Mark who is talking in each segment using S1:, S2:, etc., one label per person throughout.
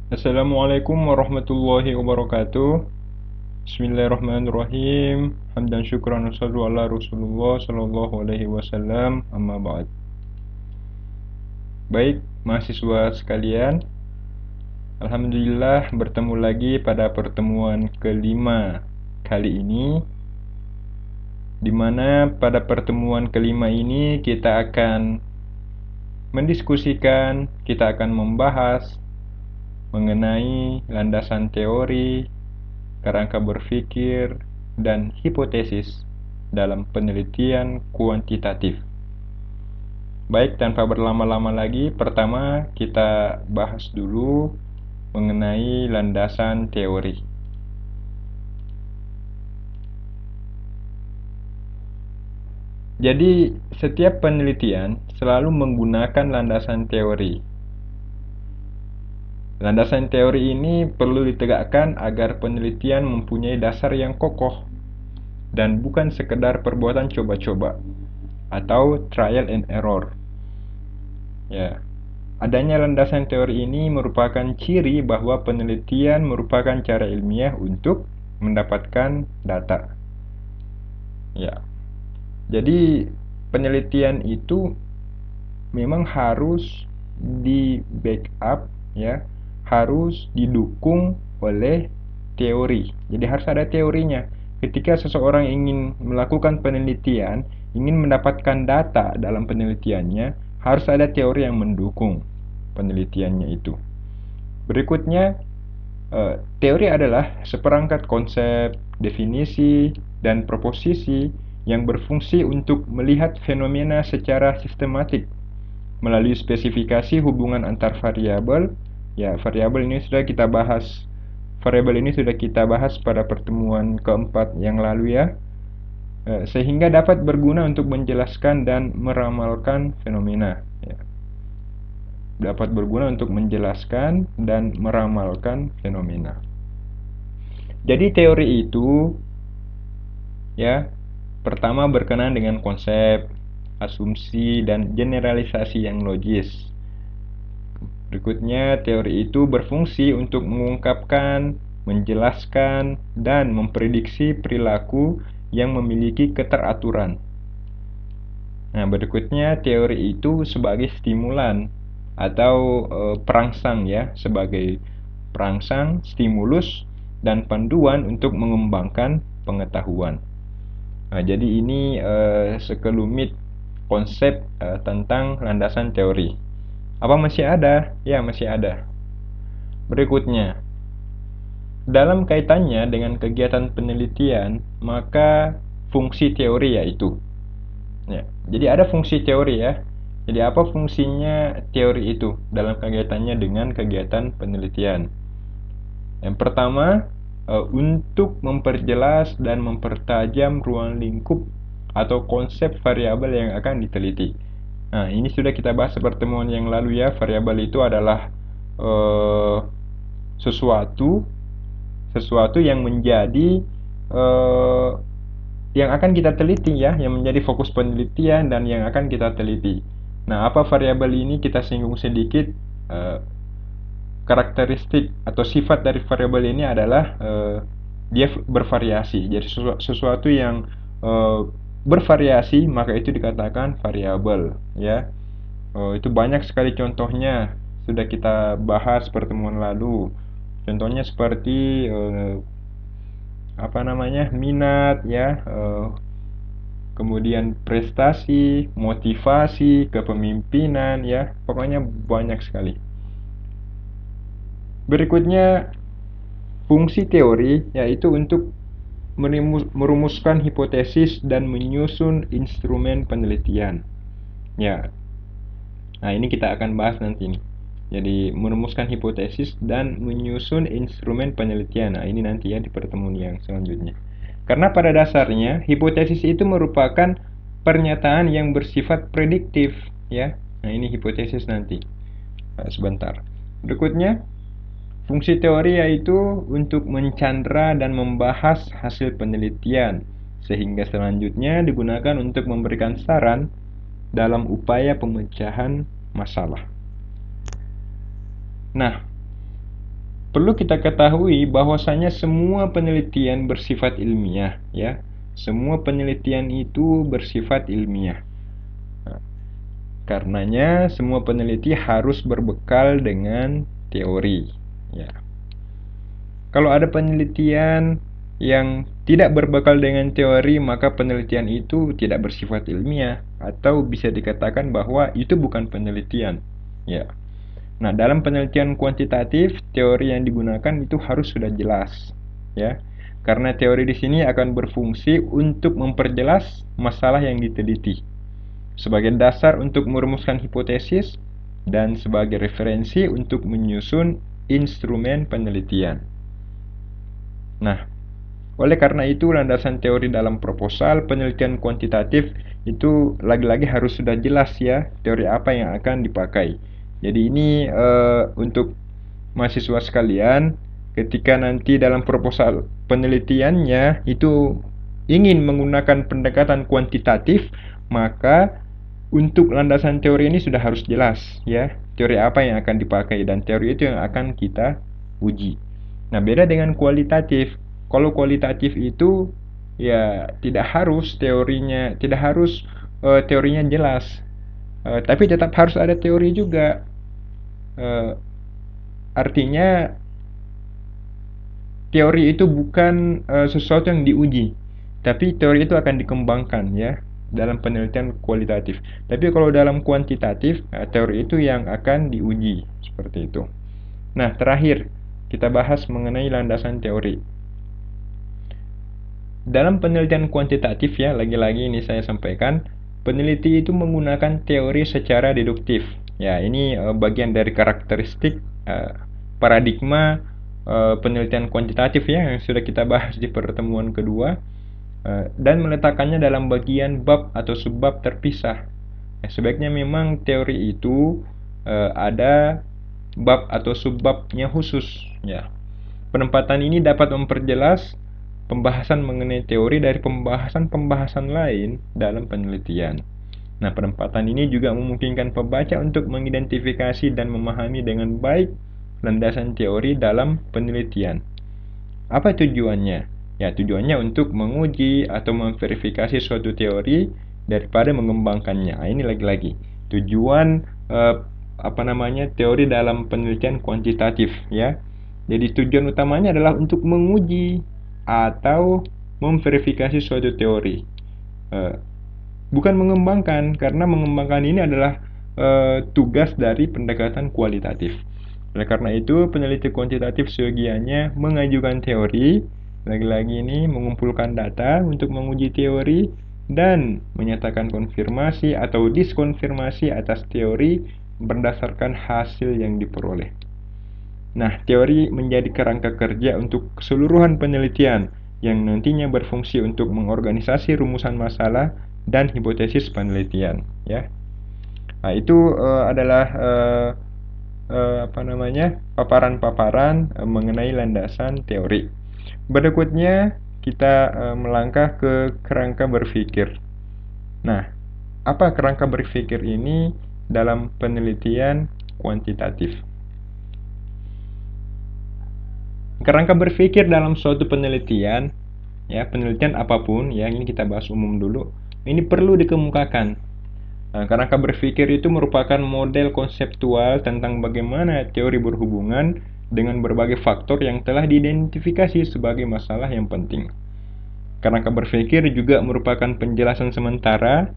S1: Assalamualaikum warahmatullahi wabarakatuh. Bismillahirrahmanirrahim. Hamdan syukran wassalamu ala Rasulullah sallallahu alaihi wasallam. Amma ba'd. Baik, mahasiswa sekalian, alhamdulillah bertemu lagi pada pertemuan kelima kali ini, di mana pada pertemuan kelima ini kita akan mendiskusikan, kita akan membahas mengenai landasan teori, kerangka berpikir, dan hipotesis dalam penelitian kuantitatif. Baik, tanpa berlama-lama lagi, pertama kita bahas dulu mengenai landasan teori. Jadi, setiap penelitian selalu menggunakan landasan teori. Landasan teori ini perlu ditegakkan agar penelitian mempunyai dasar yang kokoh dan bukan sekedar perbuatan coba-coba atau trial and error. Ya, adanya landasan teori ini merupakan ciri bahwa penelitian merupakan cara ilmiah untuk mendapatkan data. Ya, jadi penelitian itu memang harus di backup, ya, harus didukung oleh teori. Jadi harus ada teorinya. Ketika seseorang ingin melakukan penelitian, ingin mendapatkan data dalam penelitiannya, harus ada teori yang mendukung penelitiannya itu. Berikutnya, teori adalah seperangkat konsep, definisi, dan proposisi yang berfungsi untuk melihat fenomena secara sistematik melalui spesifikasi hubungan antar variabel. Ya, variabel ini sudah kita bahas. Variabel ini sudah kita bahas pada pertemuan keempat yang lalu ya. Sehingga dapat berguna untuk menjelaskan dan meramalkan fenomena. Ya. Dapat berguna untuk menjelaskan dan meramalkan fenomena. Jadi teori itu ya, pertama berkenaan dengan konsep, asumsi, dan generalisasi yang logis. Berikutnya, teori itu berfungsi untuk mengungkapkan, menjelaskan, dan memprediksi perilaku yang memiliki keteraturan. Nah, berikutnya teori itu sebagai stimulan atau perangsang ya, sebagai perangsang, stimulus, dan panduan untuk mengembangkan pengetahuan. Nah, jadi ini sekelumit konsep tentang landasan teori. Apa masih ada? Ya, masih ada. Berikutnya, dalam kaitannya dengan kegiatan penelitian, maka fungsi teori yaitu. Ya, jadi ada fungsi teori ya. Jadi apa fungsinya teori itu dalam kegiatannya dengan kegiatan penelitian? Yang pertama, untuk memperjelas dan mempertajam ruang lingkup atau konsep variabel yang akan diteliti. Nah, ini sudah kita bahas pertemuan yang lalu ya. Variabel itu adalah eh, sesuatu yang menjadi eh, yang akan kita teliti ya, yang menjadi fokus penelitian dan yang akan kita teliti. Nah, apa variabel ini kita singgung sedikit. Eh, Karakteristik atau sifat dari variabel ini adalah dia bervariasi. Jadi sesuatu yang bervariasi maka itu dikatakan variabel ya. Itu banyak sekali contohnya sudah kita bahas pertemuan lalu. Contohnya seperti apa namanya, minat ya, kemudian prestasi, motivasi, kepemimpinan ya, pokoknya banyak sekali. Berikutnya, fungsi teori yaitu untuk merumuskan hipotesis dan menyusun instrumen penelitian. Ya, nah ini kita akan bahas nanti nih. Jadi merumuskan hipotesis dan menyusun instrumen penelitian. Nah ini nanti ya di pertemuan yang selanjutnya. Karena pada dasarnya hipotesis itu merupakan pernyataan yang bersifat prediktif ya. Nah ini hipotesis nanti. Sebentar. Berikutnya, fungsi teori yaitu untuk mencandra dan membahas hasil penelitian, sehingga selanjutnya digunakan untuk memberikan saran dalam upaya pemecahan masalah. Nah, perlu kita ketahui bahwasanya semua penelitian bersifat ilmiah, ya. Semua penelitian itu bersifat ilmiah. Karenanya semua peneliti harus berbekal dengan teori, ya. Kalau ada penelitian yang tidak berbekal dengan teori, maka penelitian itu tidak bersifat ilmiah atau bisa dikatakan bahwa itu bukan penelitian, ya. Nah, dalam penelitian kuantitatif, teori yang digunakan itu harus sudah jelas, ya. Karena teori di sini akan berfungsi untuk memperjelas masalah yang diteliti, sebagai dasar untuk merumuskan hipotesis, dan sebagai referensi untuk menyusun instrumen penelitian. Nah, oleh karena itu landasan teori dalam proposal penelitian kuantitatif itu lagi-lagi harus sudah jelas, ya, teori apa yang akan dipakai. Jadi ini untuk mahasiswa sekalian, ketika nanti dalam proposal penelitiannya itu ingin menggunakan pendekatan kuantitatif, maka untuk landasan teori ini sudah harus jelas, ya, teori apa yang akan dipakai, dan teori itu yang akan kita uji. Nah, beda dengan kualitatif. Kalau kualitatif itu ya tidak harus teorinya jelas, tapi tetap harus ada teori juga. Artinya teori itu bukan sesuatu yang diuji, tapi teori itu akan dikembangkan, ya, dalam penelitian kualitatif. Tapi kalau dalam kuantitatif, teori itu yang akan diuji, seperti itu. Nah, terakhir kita bahas mengenai landasan teori. Dalam penelitian kuantitatif, ya, lagi-lagi ini saya sampaikan, peneliti itu menggunakan teori secara deduktif. Ya, ini bagian dari karakteristik paradigma penelitian kuantitatif, ya, yang sudah kita bahas di pertemuan kedua, dan meletakkannya dalam bagian bab atau subbab terpisah. Sebaiknya memang teori itu ada bab atau subbabnya khusus, ya. Penempatan ini dapat memperjelas pembahasan mengenai teori dari pembahasan-pembahasan lain dalam penelitian. Nah, penempatan ini juga memungkinkan pembaca untuk mengidentifikasi dan memahami dengan baik landasan teori dalam penelitian. Apa tujuannya? Ya, tujuannya untuk menguji atau memverifikasi suatu teori daripada mengembangkannya. Nah, ini lagi-lagi tujuan teori dalam penelitian kuantitatif, ya. Jadi tujuan utamanya adalah untuk menguji atau memverifikasi suatu teori, bukan mengembangkan, karena mengembangkan ini adalah tugas dari pendekatan kualitatif. Oleh karena itu, peneliti kuantitatif seyogianya mengajukan teori, lagi-lagi ini mengumpulkan data untuk menguji teori, dan menyatakan konfirmasi atau diskonfirmasi atas teori berdasarkan hasil yang diperoleh. Nah, teori menjadi kerangka kerja untuk keseluruhan penelitian yang nantinya berfungsi untuk mengorganisasi rumusan masalah dan hipotesis penelitian, ya. Nah, itu adalah paparan-paparan mengenai landasan teori. Berikutnya kita melangkah ke kerangka berpikir. Nah, apa kerangka berpikir ini dalam penelitian kuantitatif? Kerangka berpikir dalam suatu penelitian, ya, penelitian apapun, ya, ini kita bahas umum dulu, ini perlu dikemukakan. Nah, kerangka berpikir itu merupakan model konseptual tentang bagaimana teori berhubungan dengan berbagai faktor yang telah diidentifikasi sebagai masalah yang penting. Kerangka berpikir juga merupakan penjelasan sementara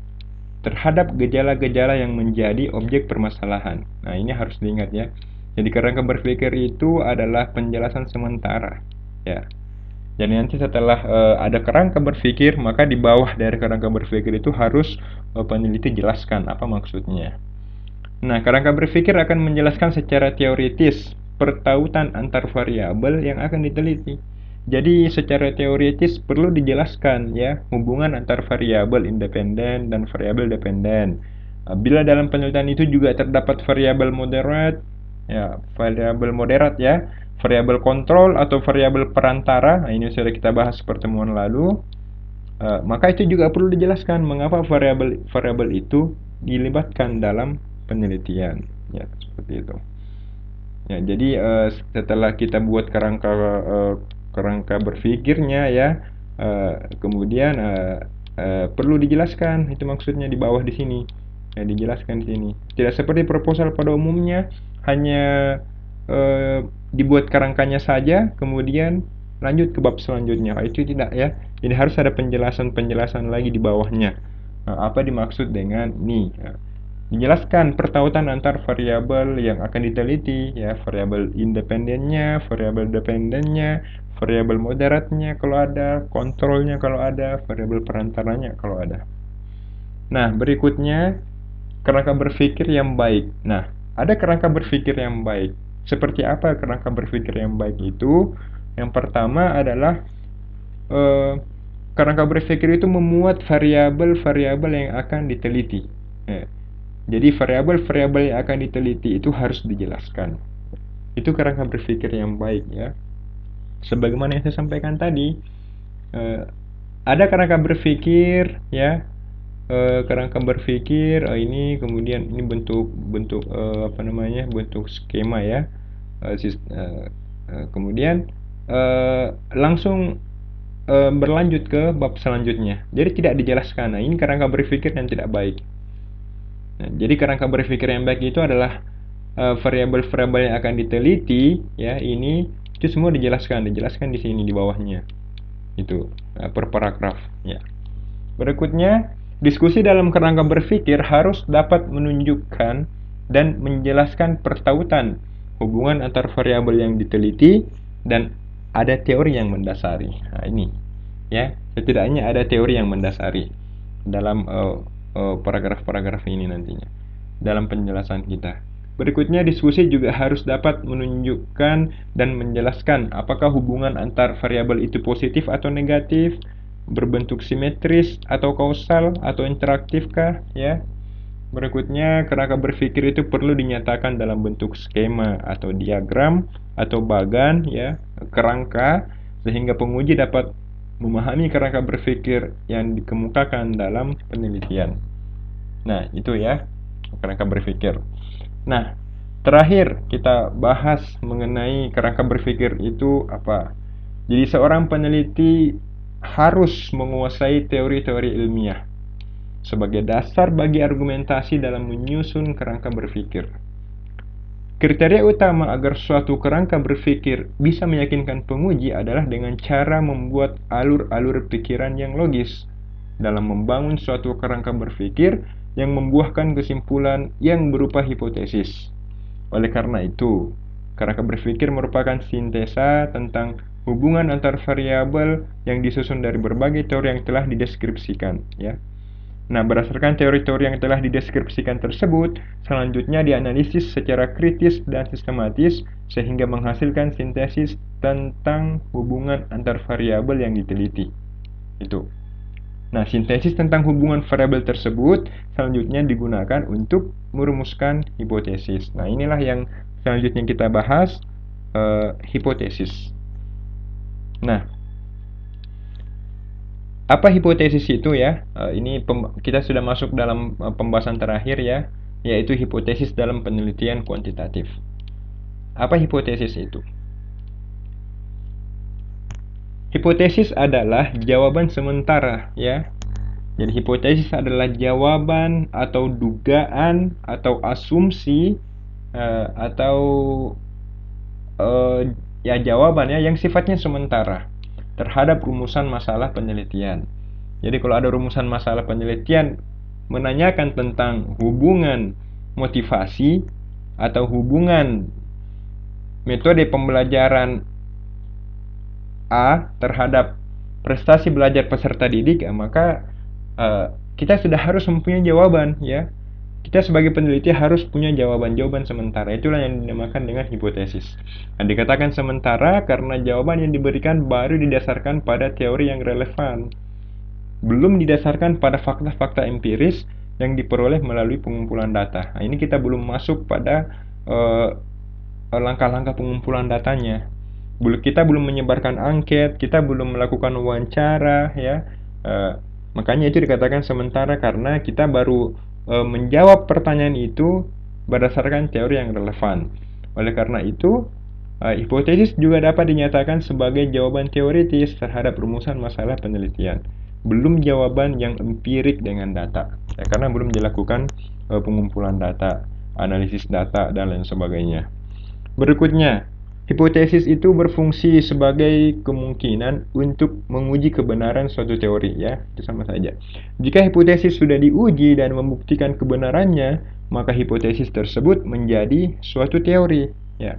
S1: terhadap gejala-gejala yang menjadi objek permasalahan. Nah, ini harus diingat, ya. Jadi kerangka berpikir itu adalah penjelasan sementara, ya. Jadi nanti setelah ada kerangka berpikir, maka di bawah dari kerangka berpikir itu harus peneliti jelaskan apa maksudnya. Nah, kerangka berpikir akan menjelaskan secara teoritis pertautan antar variabel yang akan diteliti. Jadi secara teoritis perlu dijelaskan, ya, hubungan antar variabel independen dan variabel dependen. Bila dalam penelitian itu juga terdapat variabel moderat, ya, variabel kontrol atau variabel perantara. Nah, ini sudah kita bahas pertemuan lalu. Maka itu juga perlu dijelaskan mengapa variabel itu dilibatkan dalam penelitian, ya, seperti itu. Ya, jadi setelah kita buat kerangka berpikirnya ya, kemudian perlu dijelaskan itu maksudnya di bawah di sini. Ya, dijelaskan di sini. Tidak seperti proposal pada umumnya hanya dibuat kerangkanya saja, kemudian lanjut ke bab selanjutnya. Itu tidak ya. Jadi harus ada penjelasan-penjelasan lagi di bawahnya. Apa dimaksud dengan ini? Dijelaskan pertautan antar variabel yang akan diteliti, ya, variabel independennya, variabel dependennya, variabel moderatnya kalau ada, kontrolnya kalau ada, variabel perantaranya kalau ada. Nah, berikutnya kerangka berpikir yang baik. Nah, ada kerangka berpikir yang baik. Seperti apa kerangka berpikir yang baik itu? Yang pertama adalah eh, kerangka berpikir itu memuat variabel-variabel yang akan diteliti. Eh, Jadi variabel-variabel yang akan diteliti itu harus dijelaskan. Itu kerangka berpikir yang baik ya. Sebagaimana yang saya sampaikan tadi, eh, ada kerangka berpikir ya, kerangka berpikir ini kemudian ini bentuk bentuk apa namanya bentuk skema ya. Kemudian langsung berlanjut ke bab selanjutnya. Jadi tidak dijelaskan. Nah, ini kerangka berpikir yang tidak baik. Nah, jadi kerangka berpikir yang baik itu adalah variabel-variabel yang akan diteliti ya ini itu semua dijelaskan di sini di bawahnya itu per paragraf ya. Berikutnya, diskusi dalam kerangka berpikir harus dapat menunjukkan dan menjelaskan pertautan hubungan antar variabel yang diteliti dan ada teori yang mendasari. Nah, ini ya, setidaknya ada teori yang mendasari dalam paragraf-paragraf ini nantinya dalam penjelasan kita. Berikutnya, diskusi juga harus dapat menunjukkan dan menjelaskan apakah hubungan antar variabel itu positif atau negatif, berbentuk simetris atau kausal atau interaktifkah ya. Berikutnya, kerangka berpikir itu perlu dinyatakan dalam bentuk skema atau diagram atau bagan ya, kerangka sehingga penguji dapat memahami kerangka berpikir yang dikemukakan dalam penelitian. Nah, itu ya kerangka berpikir. Nah, terakhir kita bahas mengenai kerangka berpikir itu apa. Jadi seorang peneliti harus menguasai teori-teori ilmiah sebagai dasar bagi argumentasi dalam menyusun kerangka berpikir. Kriteria utama agar suatu kerangka berpikir bisa meyakinkan penguji adalah dengan cara membuat alur-alur pikiran yang logis dalam membangun suatu kerangka berpikir yang membuahkan kesimpulan yang berupa hipotesis. Oleh karena itu, kerangka berpikir merupakan sintesa tentang hubungan antar variabel yang disusun dari berbagai teori yang telah dideskripsikan, ya. Nah, berdasarkan teori-teori yang telah dideskripsikan tersebut, selanjutnya dianalisis secara kritis dan sistematis sehingga menghasilkan sintesis tentang hubungan antar variabel yang diteliti. Itu. Nah, sintesis tentang hubungan variabel tersebut selanjutnya digunakan untuk merumuskan hipotesis. Nah, inilah yang selanjutnya kita bahas, hipotesis. Nah, apa hipotesis itu ya? Ini kita sudah masuk dalam pembahasan terakhir ya, yaitu hipotesis dalam penelitian kuantitatif. Apa hipotesis itu? Hipotesis adalah jawaban sementara ya. Jadi hipotesis adalah jawaban atau dugaan atau asumsi atau ya jawaban ya yang sifatnya sementara terhadap rumusan masalah penelitian. Jadi kalau ada rumusan masalah penelitian menanyakan tentang hubungan motivasi atau hubungan metode pembelajaran A terhadap prestasi belajar peserta didik, maka kita sudah harus mempunyai jawaban ya. Kita sebagai peneliti harus punya jawaban-jawaban sementara. Itulah yang dinamakan dengan hipotesis. Nah, dikatakan sementara karena jawaban yang diberikan baru didasarkan pada teori yang relevan, belum didasarkan pada fakta-fakta empiris yang diperoleh melalui pengumpulan data. Nah, ini kita belum masuk pada langkah-langkah pengumpulan datanya. Kita belum menyebarkan angket, kita belum melakukan wawancara, ya. Makanya itu dikatakan sementara karena kita baru menjawab pertanyaan itu berdasarkan teori yang relevan. Oleh karena itu, hipotesis juga dapat dinyatakan sebagai jawaban teoritis terhadap rumusan masalah penelitian, belum jawaban yang empirik dengan data, ya, karena belum dilakukan pengumpulan data, analisis data, dan lain sebagainya. Berikutnya, hipotesis itu berfungsi sebagai kemungkinan untuk menguji kebenaran suatu teori, ya, itu sama saja. Jika hipotesis sudah diuji dan membuktikan kebenarannya, maka hipotesis tersebut menjadi suatu teori, ya.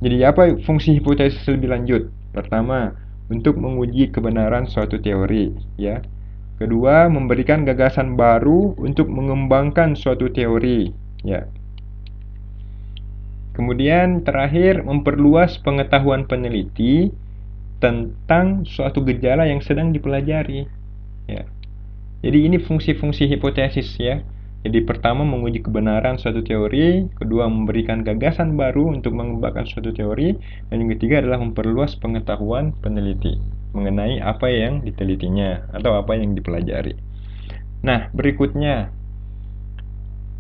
S1: Jadi apa fungsi hipotesis lebih lanjut? Pertama, untuk menguji kebenaran suatu teori, ya. Kedua, memberikan gagasan baru untuk mengembangkan suatu teori, ya. Kemudian terakhir, memperluas pengetahuan peneliti tentang suatu gejala yang sedang dipelajari, ya. Jadi ini fungsi-fungsi hipotesis, ya. Jadi pertama menguji kebenaran suatu teori, kedua memberikan gagasan baru untuk mengembangkan suatu teori, dan yang ketiga adalah memperluas pengetahuan peneliti mengenai apa yang ditelitinya atau apa yang dipelajari. Nah, berikutnya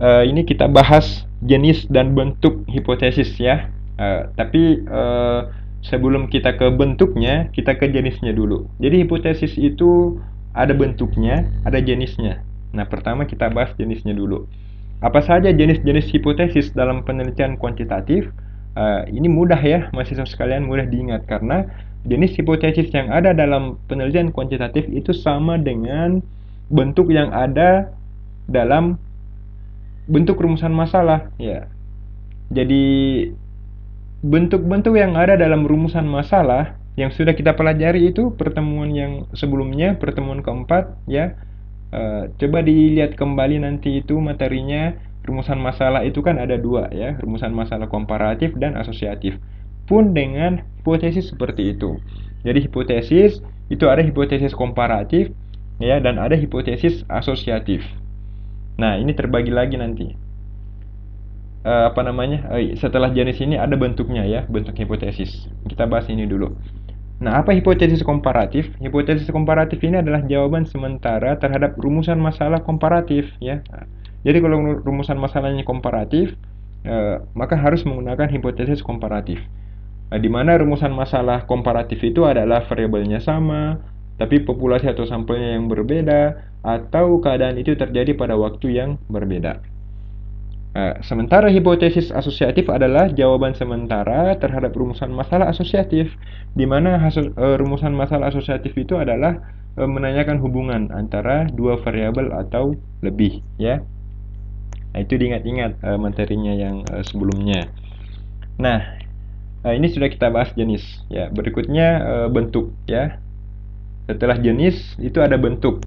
S1: ini kita bahas jenis dan bentuk hipotesis, ya. Tapi sebelum kita ke bentuknya, kita ke jenisnya dulu. Jadi hipotesis itu ada bentuknya, ada jenisnya. Nah, pertama kita bahas jenisnya dulu. Apa saja jenis-jenis hipotesis dalam penelitian kuantitatif? Ini mudah, ya, mahasiswa sekalian, mudah diingat karena jenis hipotesis yang ada dalam penelitian kuantitatif itu sama dengan bentuk yang ada dalam bentuk rumusan masalah, ya. Jadi bentuk-bentuk yang ada dalam rumusan masalah yang sudah kita pelajari itu pertemuan yang sebelumnya, pertemuan keempat, ya. Coba dilihat kembali nanti itu materinya. Rumusan masalah itu kan ada dua, ya, rumusan masalah komparatif dan asosiatif. Pun dengan hipotesis seperti itu. Jadi hipotesis itu ada hipotesis komparatif, ya, dan ada hipotesis asosiatif. Nah, ini terbagi lagi nanti. Setelah jenis ini ada bentuknya, ya, bentuk hipotesis. Kita bahas ini dulu. Nah, apa hipotesis komparatif? Hipotesis komparatif ini adalah jawaban sementara terhadap rumusan masalah komparatif, ya. Jadi kalau rumusan masalahnya komparatif, maka harus menggunakan hipotesis komparatif. Di mana rumusan masalah komparatif itu adalah variabelnya sama, tapi populasi atau sampelnya yang berbeda, atau keadaan itu terjadi pada waktu yang berbeda. Sementara hipotesis asosiatif adalah jawaban sementara terhadap rumusan masalah asosiatif, di mana rumusan masalah asosiatif itu adalah menanyakan hubungan antara dua variabel atau lebih, ya. Nah, itu diingat-ingat materinya yang sebelumnya. Nah, ini sudah kita bahas jenis, ya. Berikutnya bentuk, ya. Setelah jenis itu ada bentuk.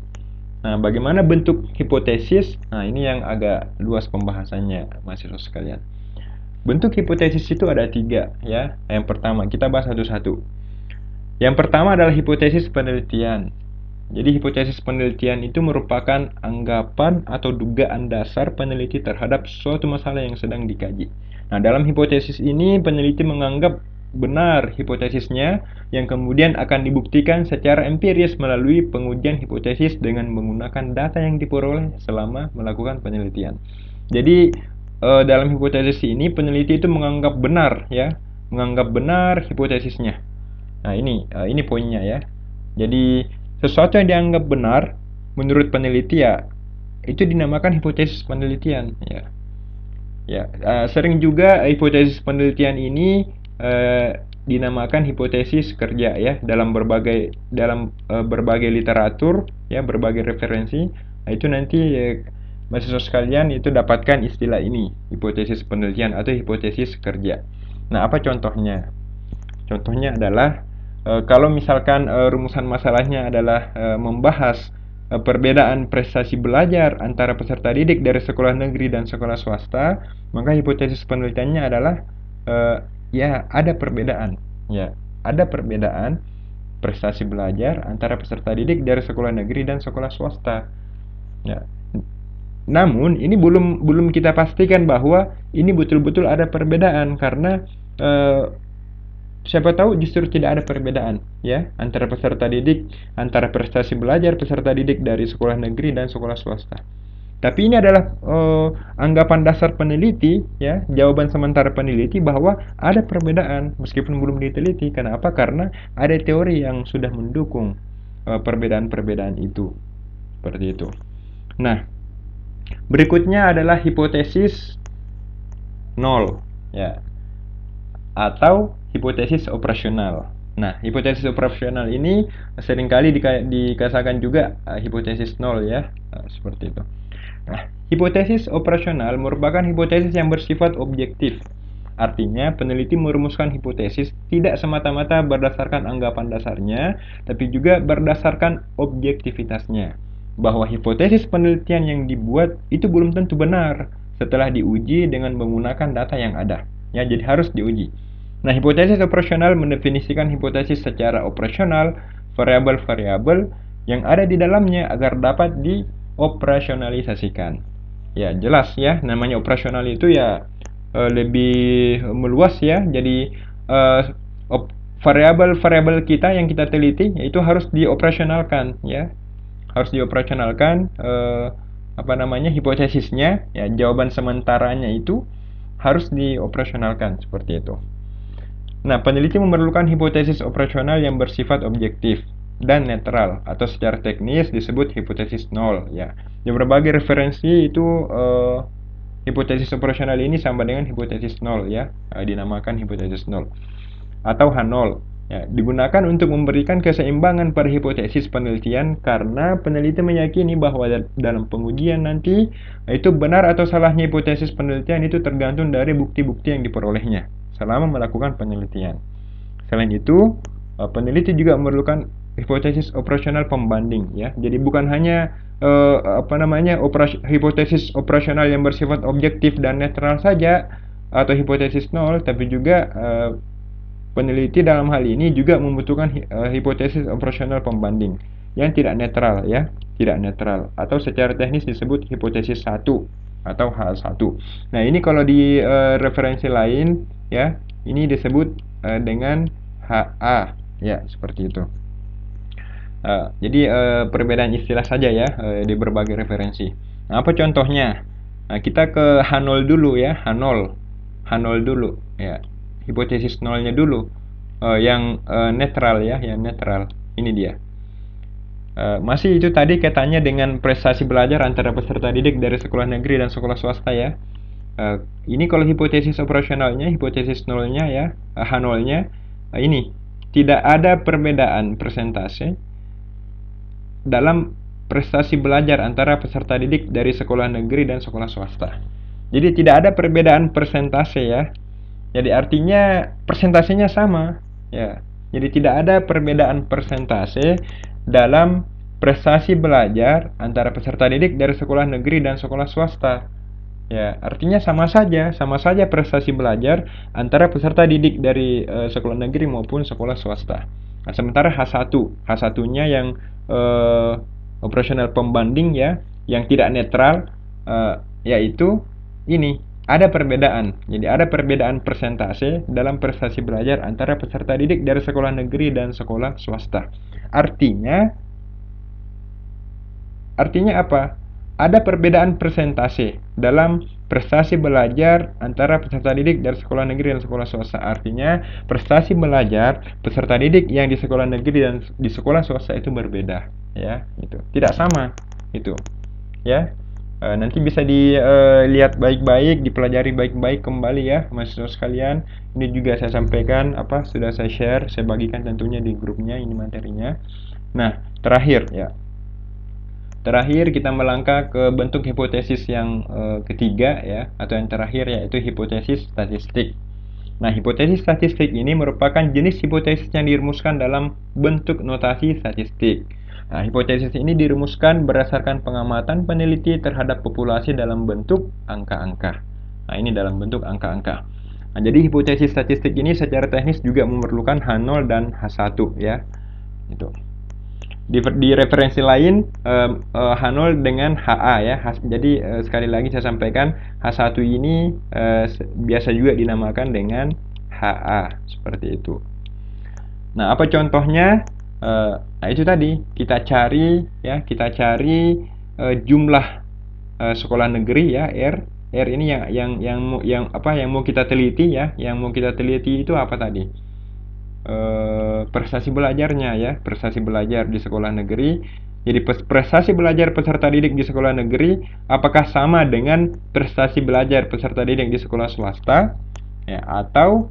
S1: Nah, bagaimana bentuk hipotesis? Nah, ini yang agak luas pembahasannya, mahasiswa sekalian. Bentuk hipotesis itu ada tiga, ya. Yang pertama, kita bahas satu-satu. Yang pertama adalah hipotesis penelitian. Jadi hipotesis penelitian itu merupakan anggapan atau dugaan dasar peneliti terhadap suatu masalah yang sedang dikaji. Nah, dalam hipotesis ini peneliti menganggap benar hipotesisnya yang kemudian akan dibuktikan secara empiris melalui pengujian hipotesis dengan menggunakan data yang diperoleh selama melakukan penelitian. Jadi dalam hipotesis ini peneliti itu menganggap benar, ya, menganggap benar hipotesisnya. Nah, ini poinnya, ya. Jadi sesuatu yang dianggap benar menurut peneliti, ya, itu dinamakan hipotesis penelitian, ya. Ya, sering juga hipotesis penelitian ini dinamakan hipotesis kerja, ya, dalam berbagai literatur, ya, berbagai referensi. Nah, itu nanti mahasiswa sekalian itu dapatkan istilah ini, hipotesis penelitian atau hipotesis kerja. Nah, apa contohnya? Contohnya adalah kalau misalkan rumusan masalahnya adalah membahas perbedaan prestasi belajar antara peserta didik dari sekolah negeri dan sekolah swasta, maka hipotesis penelitiannya adalah ya, ada perbedaan, ya, ada perbedaan prestasi belajar antara peserta didik dari sekolah negeri dan sekolah swasta, ya. Namun ini belum kita pastikan bahwa ini betul-betul ada perbedaan karena siapa tahu justru tidak ada perbedaan, ya, antara peserta didik, antara prestasi belajar peserta didik dari sekolah negeri dan sekolah swasta. Tapi ini adalah anggapan dasar peneliti, ya, jawaban sementara peneliti bahwa ada perbedaan meskipun belum diteliti. Kenapa? Karena ada teori yang sudah mendukung perbedaan-perbedaan itu. Seperti itu. Nah, berikutnya adalah hipotesis nol, ya, atau hipotesis operasional. Nah, hipotesis operasional ini seringkali dikatakan juga hipotesis nol, ya, seperti itu. Nah, hipotesis operasional merupakan hipotesis yang bersifat objektif. Artinya, peneliti merumuskan hipotesis tidak semata-mata berdasarkan anggapan dasarnya, tapi juga berdasarkan objektivitasnya. Bahwa hipotesis penelitian yang dibuat itu belum tentu benar setelah diuji dengan menggunakan data yang ada. Ya, jadi harus diuji. Nah, hipotesis operasional mendefinisikan hipotesis secara operasional, variabel-variabel yang ada di dalamnya agar dapat dioperasionalisasikan. Ya, jelas ya, namanya operasional itu ya lebih meluas ya. Jadi variabel-variabel kita yang kita teliti itu harus dioperasionalkan ya. Harus dioperasionalkan apa namanya hipotesisnya ya, jawaban sementaranya itu harus dioperasionalkan seperti itu. Nah, peneliti memerlukan hipotesis operasional yang bersifat objektif dan netral atau secara teknis disebut hipotesis nol ya. Di berbagai referensi itu hipotesis operasional ini sama dengan hipotesis nol ya, dinamakan hipotesis nol atau H0 ya, digunakan untuk memberikan keseimbangan pada hipotesis penelitian karena peneliti meyakini bahwa dalam pengujian nanti itu benar atau salahnya hipotesis penelitian itu tergantung dari bukti-bukti yang diperolehnya selama melakukan penelitian. Selain itu, peneliti juga memerlukan hipotesis operasional pembanding ya. Jadi bukan hanya hipotesis operasional yang bersifat objektif dan netral saja atau hipotesis nol, tapi juga peneliti dalam hal ini juga membutuhkan hipotesis operasional pembanding yang tidak netral ya, tidak netral atau secara teknis disebut hipotesis 1 atau H1. Nah, ini kalau di referensi lain ya, ini disebut dengan HA ya, seperti itu. Jadi perbedaan istilah saja ya di berbagai referensi. Nah, apa contohnya? Nah, kita ke H0 dulu ya, H0. H0 dulu ya. Hipotesis nolnya dulu. Yang netral ya, yang netral. Ini dia. Masih itu tadi kaitannya dengan prestasi belajar antara peserta didik dari sekolah negeri dan sekolah swasta ya. Ini kalau hipotesis operasionalnya, hipotesis nolnya ya, H0-nya, ini tidak ada perbedaan persentase dalam prestasi belajar antara peserta didik dari sekolah negeri dan sekolah swasta. Jadi tidak ada perbedaan persentase ya. Jadi artinya persentasenya sama ya. Jadi tidak ada perbedaan persentase dalam prestasi belajar antara peserta didik dari sekolah negeri dan sekolah swasta. Ya, artinya sama saja prestasi belajar antara peserta didik dari sekolah negeri maupun sekolah swasta. Nah, sementara H1-nya yang operasional pembanding ya, yang tidak netral, yaitu ini ada perbedaan. Jadi ada perbedaan persentase dalam prestasi belajar antara peserta didik dari sekolah negeri dan sekolah swasta. Artinya apa? Ada perbedaan persentase dalam prestasi belajar antara peserta didik dari sekolah negeri dan sekolah swasta. Artinya prestasi belajar peserta didik yang di sekolah negeri dan di sekolah swasta itu berbeda, ya, itu tidak sama, itu, ya. Nanti bisa dilihat baik-baik, dipelajari baik-baik kembali ya, mahasiswa sekalian. Ini juga saya sampaikan sudah saya share, saya bagikan tentunya di grupnya ini materinya. Nah, terakhir ya. Terakhir kita melangkah ke bentuk hipotesis yang ketiga ya, atau yang terakhir yaitu hipotesis statistik. Nah, hipotesis statistik ini merupakan jenis hipotesis yang dirumuskan dalam bentuk notasi statistik. Nah, hipotesis ini dirumuskan berdasarkan pengamatan peneliti terhadap populasi dalam bentuk angka-angka. Nah, ini dalam bentuk angka-angka. Nah, jadi hipotesis statistik ini secara teknis juga memerlukan H0 dan H1 ya. Itu. Di referensi lain H0 dengan HA ya. Jadi sekali lagi saya sampaikan H1 ini biasa juga dinamakan dengan HA seperti itu. Nah, apa contohnya? Nah, itu tadi kita cari jumlah sekolah negeri ya, R ini yang mau kita teliti ya, yang mau kita teliti itu apa tadi? Prestasi belajarnya ya, prestasi belajar di sekolah negeri. Jadi prestasi belajar peserta didik di sekolah negeri apakah sama dengan prestasi belajar peserta didik di sekolah swasta ya, atau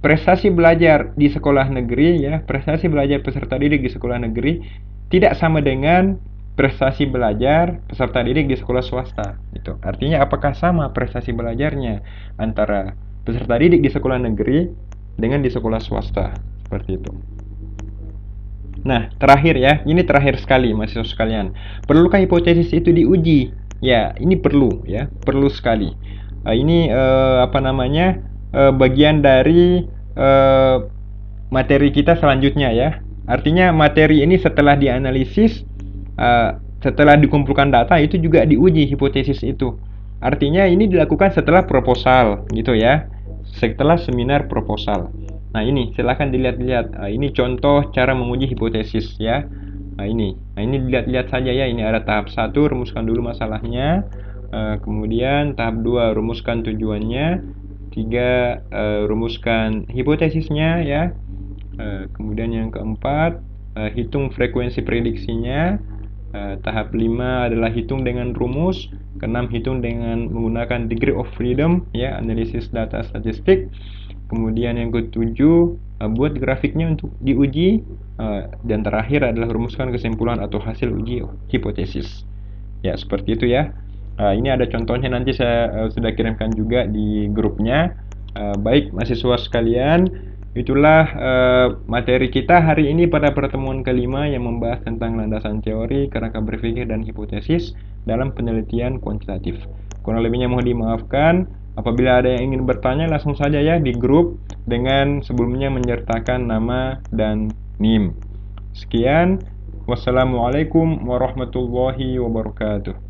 S1: prestasi belajar di sekolah negeri ya, prestasi belajar peserta didik di sekolah negeri tidak sama dengan prestasi belajar peserta didik di sekolah swasta itu. Artinya apakah sama prestasi belajarnya antara peserta didik di sekolah negeri dengan di sekolah swasta, seperti itu. Nah, terakhir ya, ini terakhir sekali mahasiswa sekalian. Perlukah hipotesis itu diuji? Ya, ini perlu ya, perlu sekali. Ini apa namanya? Bagian dari materi kita selanjutnya ya. Artinya materi ini setelah dianalisis, setelah dikumpulkan data itu juga diuji hipotesis itu. Artinya ini dilakukan setelah proposal gitu ya. Setelah seminar proposal. Nah, ini silahkan dilihat-lihat. Ini contoh cara menguji hipotesis ya. Nah, ini dilihat-lihat saja ya. Ini ada tahap 1, rumuskan dulu masalahnya. Kemudian tahap 2, rumuskan tujuannya. 3, rumuskan hipotesisnya ya. Kemudian yang keempat, hitung frekuensi prediksinya. Tahap 5 adalah hitung dengan rumus. Keenam, hitung dengan menggunakan degree of freedom ya, analisis data statistik. Kemudian yang ketujuh, buat grafiknya untuk diuji. Dan terakhir adalah rumuskan kesimpulan atau hasil uji hipotesis. Ya, seperti itu ya. Ini ada contohnya, nanti saya sudah kirimkan juga di grupnya. Baik mahasiswa sekalian, itulah materi kita hari ini pada pertemuan kelima yang membahas tentang landasan teori, kerangka berpikir, dan hipotesis dalam penelitian kuantitatif. Kurang lebihnya mohon dimaafkan. Apabila ada yang ingin bertanya, langsung saja ya di grup dengan sebelumnya menyertakan nama dan NIM. Sekian, wassalamualaikum warahmatullahi wabarakatuh.